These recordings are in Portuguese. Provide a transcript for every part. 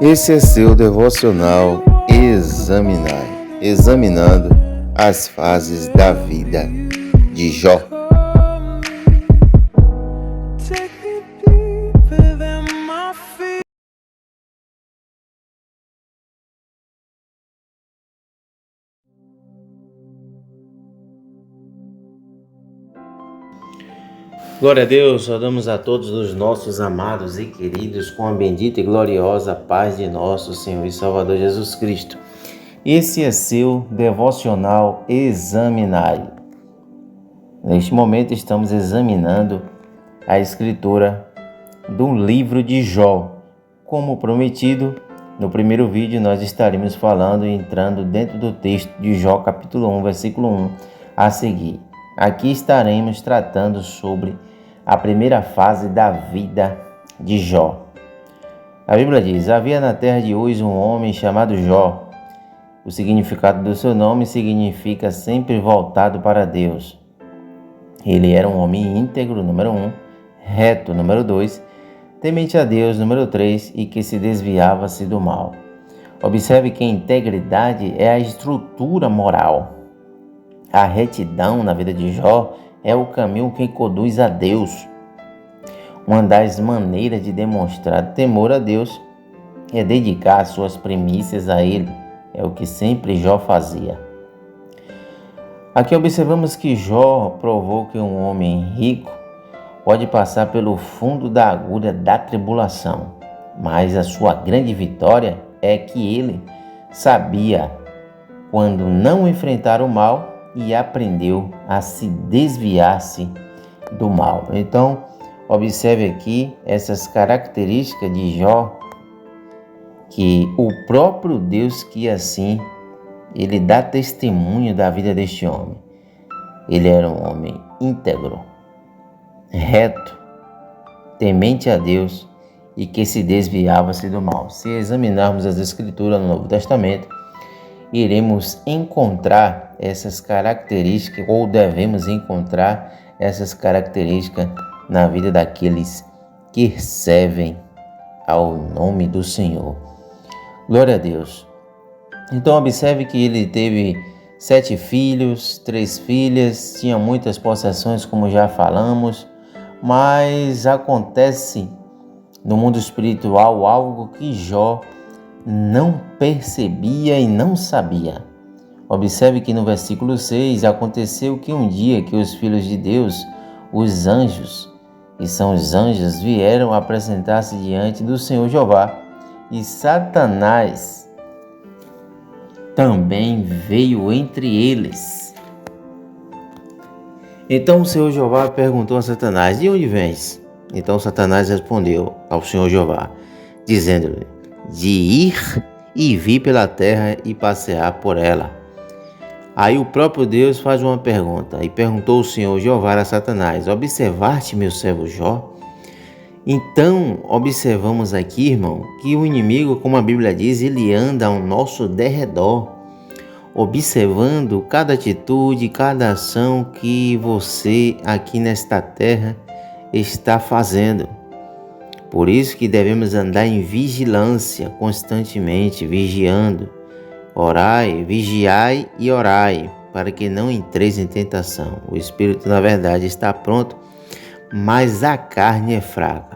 Esse é seu devocional Examinai, examinando as fases da vida de Jó. Glória a Deus, saudamos a todos os nossos amados e queridos com a bendita e gloriosa paz de nosso Senhor e Salvador Jesus Cristo. Esse é seu devocional Examinai. Neste momento estamos examinando a escritura do livro de Jó. Como prometido, no primeiro vídeo nós estaremos falando e entrando dentro do texto de Jó capítulo 1, versículo 1 a seguir. Aqui estaremos tratando sobre a primeira fase da vida de Jó. A Bíblia diz: havia na terra de Uz um homem chamado Jó. O significado do seu nome significa sempre voltado para Deus. Ele era um homem íntegro, número 1, reto, número 2, temente a Deus, número 3, e que se desviava-se do mal. Observe que a integridade é a estrutura moral. A retidão na vida de Jó é o caminho que conduz a Deus. Uma das maneiras de demonstrar temor a Deus é dedicar as suas primícias a Ele. É o que sempre Jó fazia. Aqui observamos que Jó provou que um homem rico pode passar pelo fundo da agulha da tribulação, mas a sua grande vitória é que ele sabia quando não enfrentar o mal e aprendeu a se desviar-se do mal. Então, observe aqui essas características de Jó, que o próprio Deus que assim, ele dá testemunho da vida deste homem. Ele era um homem íntegro, reto, temente a Deus e que se desviava-se do mal. Se examinarmos as Escrituras no Novo Testamento, iremos encontrar essas características, ou devemos encontrar essas características na vida daqueles que servem ao nome do Senhor. Glória a Deus. Então observe que ele teve 7 filhos, 3 filhas, tinha muitas possessões, como já falamos, mas acontece no mundo espiritual algo que Jó não percebia e não sabia. Observe que no versículo 6, aconteceu que um dia que os filhos de Deus, os anjos, que são os anjos, vieram apresentar-se diante do Senhor Jeová, e Satanás também veio entre eles. Então o Senhor Jeová perguntou a Satanás: de onde vens? Então Satanás respondeu ao Senhor Jeová, dizendo-lhe: de ir e vir pela terra e passear por ela. Aí o próprio Deus faz uma pergunta, e perguntou o Senhor Jeová a Satanás: observaste meu servo Jó? Então observamos aqui, irmão, que o inimigo, como a Bíblia diz, ele anda ao nosso derredor, observando cada atitude, cada ação que você aqui nesta terra está fazendo. Por isso que devemos andar em vigilância constantemente, vigiando. Orai, vigiai e orai, para que não entreis em tentação. O espírito, na verdade, está pronto, mas a carne é fraca.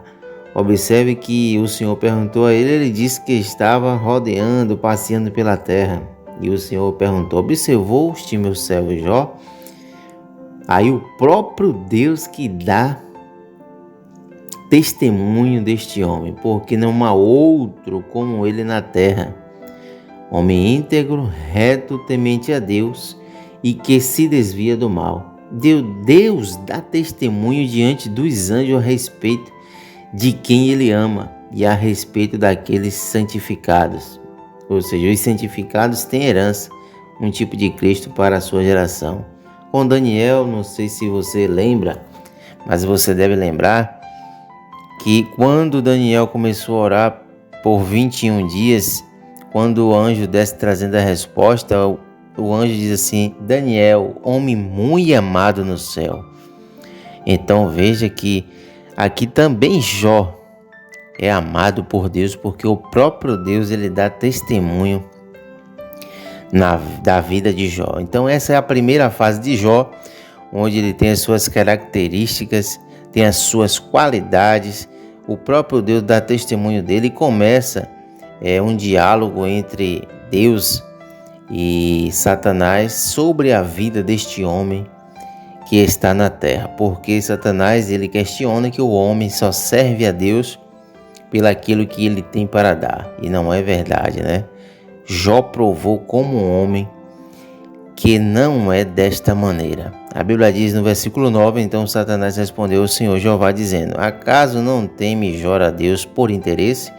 Observe que o Senhor perguntou a ele disse que estava rodeando, passeando pela terra. E o Senhor perguntou: observou-te meu servo Jó? Aí o próprio Deus que dá testemunho deste homem, porque não há outro como ele na terra. Homem íntegro, reto, temente a Deus e que se desvia do mal. Deus dá testemunho diante dos anjos a respeito de quem ele ama e a respeito daqueles santificados. Ou seja, os santificados têm herança, um tipo de Cristo para a sua geração. Com Daniel, não sei se você lembra, mas você deve lembrar que quando Daniel começou a orar por 21 dias, quando o anjo desce trazendo a resposta, o anjo diz assim: Daniel, homem muito amado no céu. Então veja que aqui também Jó é amado por Deus, porque o próprio Deus ele dá testemunho da vida de Jó. Então essa é a primeira fase de Jó, onde ele tem as suas características, tem as suas qualidades, o próprio Deus dá testemunho dele e começa um diálogo entre Deus e Satanás sobre a vida deste homem que está na terra, porque Satanás ele questiona que o homem só serve a Deus pelaquilo que ele tem para dar, e não é verdade, né? Jó provou como um homem que não é desta maneira. A Bíblia diz no versículo 9, então Satanás respondeu ao Senhor Jeová dizendo: acaso não teme Jó a Deus por interesse?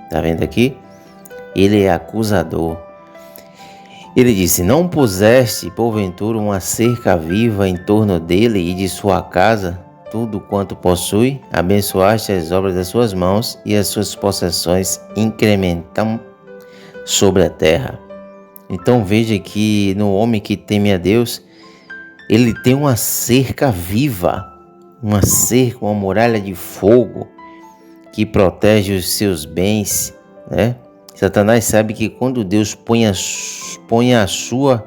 Está vendo aqui? Ele é acusador. Ele disse: não puseste porventura uma cerca viva em torno dele e de sua casa, tudo quanto possui? Abençoaste as obras das suas mãos e as suas possessões incrementam sobre a terra. Então veja que no homem que teme a Deus, ele tem uma cerca viva, uma cerca, uma muralha de fogo que protege os seus bens, né? Satanás sabe que quando Deus põe a sua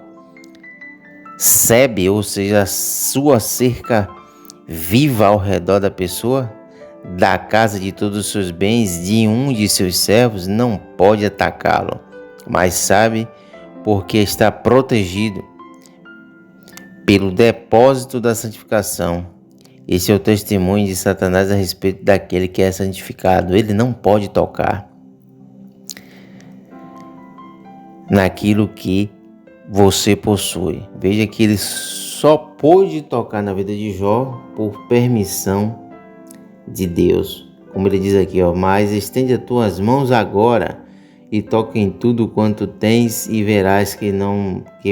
sebe, ou seja, a sua cerca viva ao redor da pessoa, da casa de todos os seus bens, de um de seus servos, não pode atacá-lo, mas sabe porque está protegido pelo depósito da santificação. Esse é o testemunho de Satanás a respeito daquele que é santificado. Ele não pode tocar naquilo que você possui. Veja que ele só pôde tocar na vida de Jó por permissão de Deus. Como ele diz aqui, mas estende as tuas mãos agora e toca em tudo quanto tens e verás que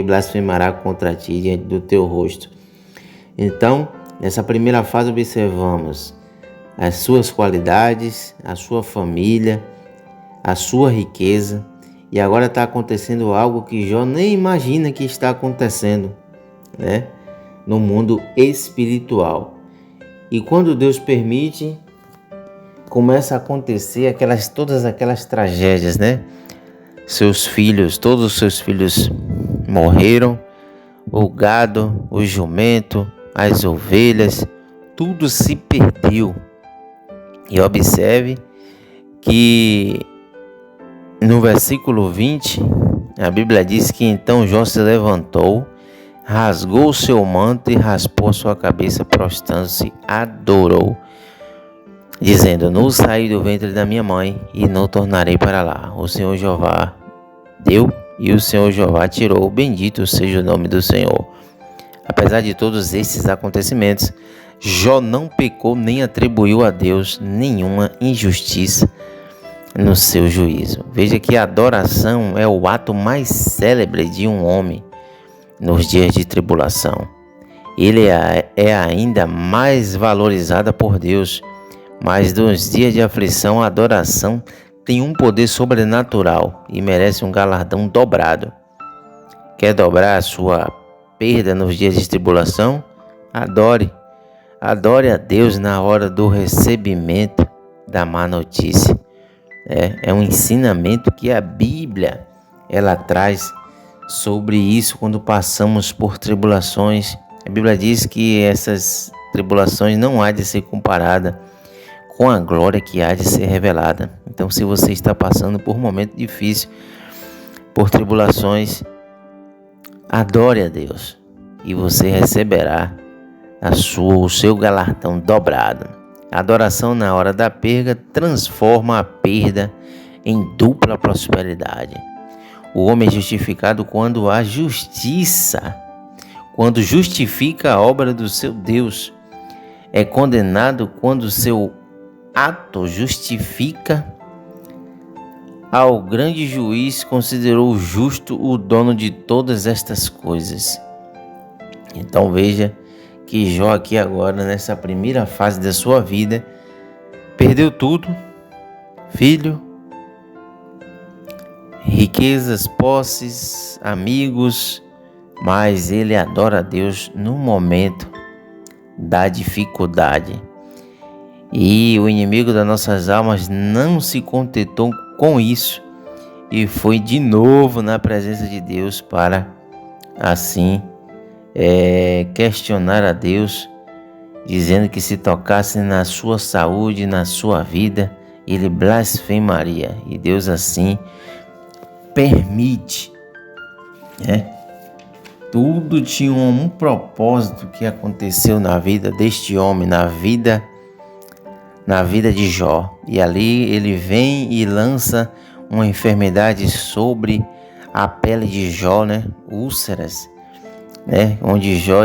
blasfemará contra ti diante do teu rosto. Então, nessa primeira fase observamos as suas qualidades, a sua família, a sua riqueza, e agora está acontecendo algo que Jó nem imagina que está acontecendo, né? No mundo espiritual. E quando Deus permite, começa a acontecer todas aquelas tragédias, né? Todos os seus filhos morreram, o gado, o jumento, as ovelhas, tudo se perdeu. E observe que no versículo 20, a Bíblia diz que então Jó se levantou, rasgou o seu manto e raspou sua cabeça, prostrando-se, adorou, dizendo: não saí do ventre da minha mãe e não tornarei para lá. O Senhor Jeová deu e o Senhor Jeová tirou. Bendito seja o nome do Senhor. Apesar de todos esses acontecimentos, Jó não pecou nem atribuiu a Deus nenhuma injustiça no seu juízo. Veja que a adoração é o ato mais célebre de um homem nos dias de tribulação. Ele é ainda mais valorizada por Deus, mas nos dias de aflição a adoração tem um poder sobrenatural e merece um galardão dobrado. Quer dobrar a sua perda nos dias de tribulação? Adore a Deus na hora do recebimento da má notícia. É um ensinamento que a Bíblia ela traz sobre isso quando passamos por tribulações. A Bíblia diz que essas tribulações não há de ser comparada com a glória que há de ser revelada. Então, se você está passando por um momento difícil, por tribulações, adore a Deus e você receberá o seu galardão dobrado. A adoração na hora da perda transforma a perda em dupla prosperidade. O homem é justificado quando há justiça, quando justifica a obra do seu Deus. É condenado quando seu ato justifica. Ao grande juiz considerou justo o dono de todas estas coisas. Então veja que Jó aqui agora, nessa primeira fase da sua vida, perdeu tudo: filho, riquezas, posses, amigos, mas ele adora a Deus no momento da dificuldade. E o inimigo das nossas almas não se contentou com isso e foi de novo na presença de Deus para assim questionar a Deus, dizendo que se tocasse na sua saúde, na sua vida, ele blasfemaria. E Deus assim permite, Tudo tinha um propósito que aconteceu na vida deste homem, na vida de Jó. E ali ele vem e lança uma enfermidade sobre a pele de Jó, úlceras, onde Jó,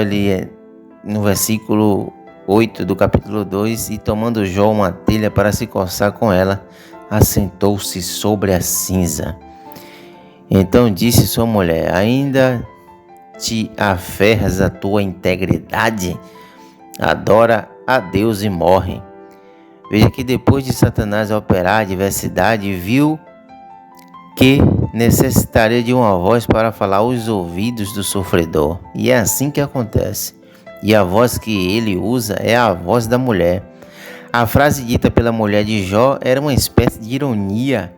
no versículo 8 do capítulo 2, e tomando Jó uma telha para se coçar com ela, assentou-se sobre a cinza. Então disse sua mulher: ainda te aferras à tua integridade? Adora a Deus e morre. Veja que depois de Satanás operar a adversidade, viu que necessitaria de uma voz para falar aos ouvidos do sofredor. E é assim que acontece. E a voz que ele usa é a voz da mulher. A frase dita pela mulher de Jó era uma espécie de ironia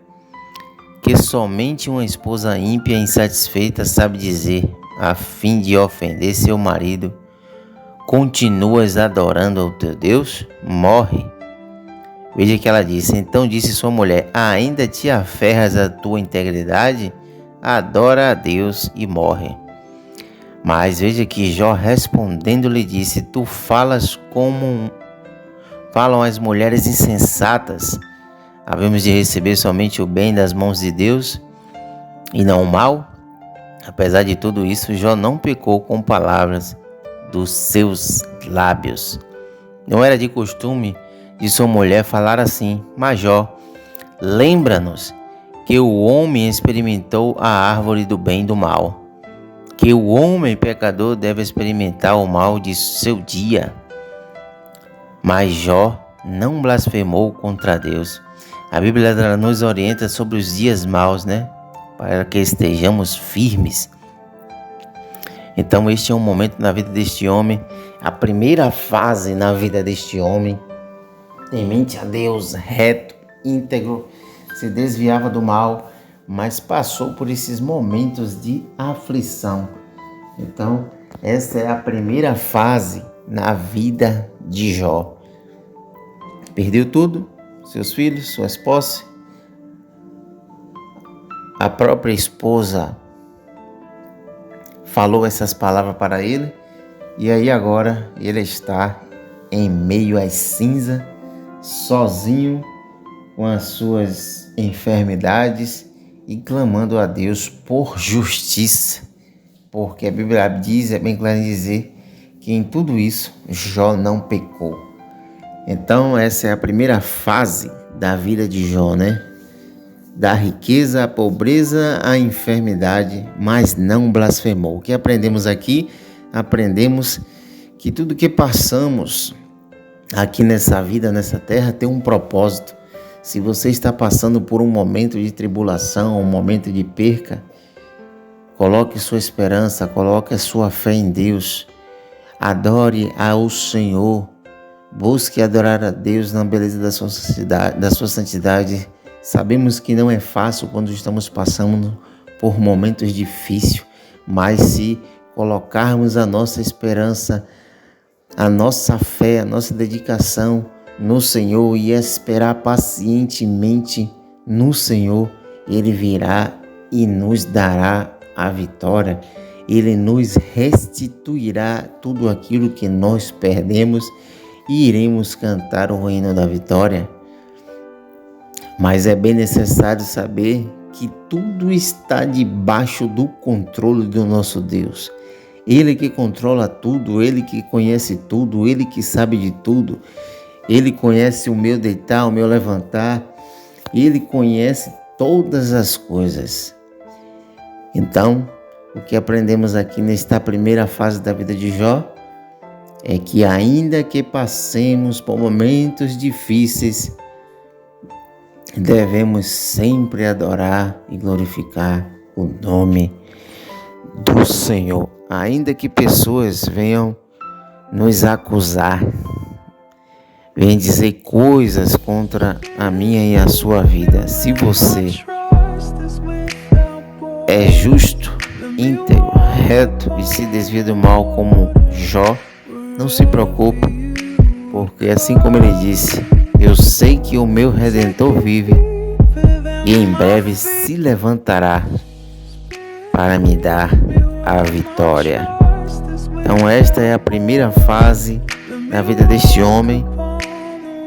que somente uma esposa ímpia e insatisfeita sabe dizer, a fim de ofender seu marido. Continuas adorando ao teu Deus? Morre. Veja que ela disse: então disse sua mulher: ainda te aferras à tua integridade? Adora a Deus e morre. Mas veja que Jó respondendo lhe disse: tu falas como falam as mulheres insensatas. Havemos de receber somente o bem das mãos de Deus e não o mal? Apesar de tudo isso, Jó não pecou com palavras dos seus lábios. Não era de costume de sua mulher falar assim: mas Jó, lembra-nos que o homem experimentou a árvore do bem e do mal, que o homem pecador deve experimentar o mal de seu dia. Mas Jó não blasfemou contra Deus. A Bíblia nos orienta sobre os dias maus, para que estejamos firmes. Então este é um momento na vida deste homem, a primeira fase na vida deste homem, temente a Deus, reto, íntegro, se desviava do mal, mas passou por esses momentos de aflição. Então, essa é a primeira fase na vida de Jó. Perdeu tudo, seus filhos, suas posses, a própria esposa falou essas palavras para ele, e aí agora ele está em meio às cinzas, sozinho, com as suas enfermidades e clamando a Deus por justiça, porque a Bíblia diz, é bem claro em dizer, que em tudo isso Jó não pecou. Então essa é a primeira fase da vida de Jó, Da riqueza à pobreza à enfermidade, mas não blasfemou. O que aprendemos aqui? Aprendemos que tudo que passamos aqui nessa vida, nessa terra, tem um propósito. Se você está passando por um momento de tribulação, um momento de perca, coloque sua esperança, coloque a sua fé em Deus. Adore ao Senhor. Busque adorar a Deus na beleza da sua santidade. Sabemos que não é fácil quando estamos passando por momentos difíceis, mas se colocarmos a nossa esperança, a nossa fé, a nossa dedicação no Senhor e esperar pacientemente no Senhor, Ele virá e nos dará a vitória. Ele nos restituirá tudo aquilo que nós perdemos e iremos cantar o hino da vitória. Mas é bem necessário saber que tudo está debaixo do controle do nosso Deus. Ele que controla tudo, Ele que conhece tudo, Ele que sabe de tudo. Ele conhece o meu deitar, o meu levantar. Ele conhece todas as coisas. Então, o que aprendemos aqui nesta primeira fase da vida de Jó é que ainda que passemos por momentos difíceis, devemos sempre adorar e glorificar o nome do Senhor. Ainda que pessoas venham nos acusar, vem dizer coisas contra a minha e a sua vida. Se você é justo, íntegro, reto e se desvia do mal como Jó, não se preocupe, porque assim como ele disse, eu sei que o meu Redentor vive e em breve se levantará para me dar a vitória. Então esta é a primeira fase da vida deste homem,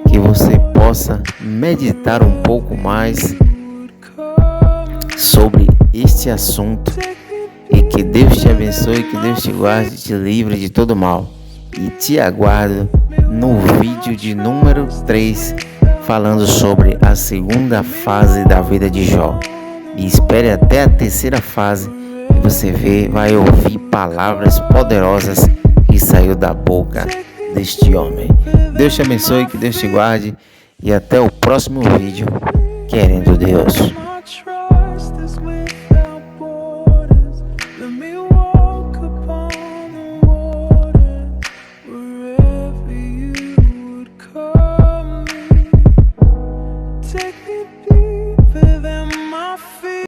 que você possa meditar um pouco mais sobre este assunto e que Deus te abençoe, que Deus te guarde, te livre de todo mal. E te aguardo no vídeo de número 3, falando sobre a segunda fase da vida de Jó. E espere até a terceira fase e você vai ouvir palavras poderosas que saiu da boca deste homem. Deus te abençoe, que Deus te guarde e até o próximo vídeo, querendo Deus.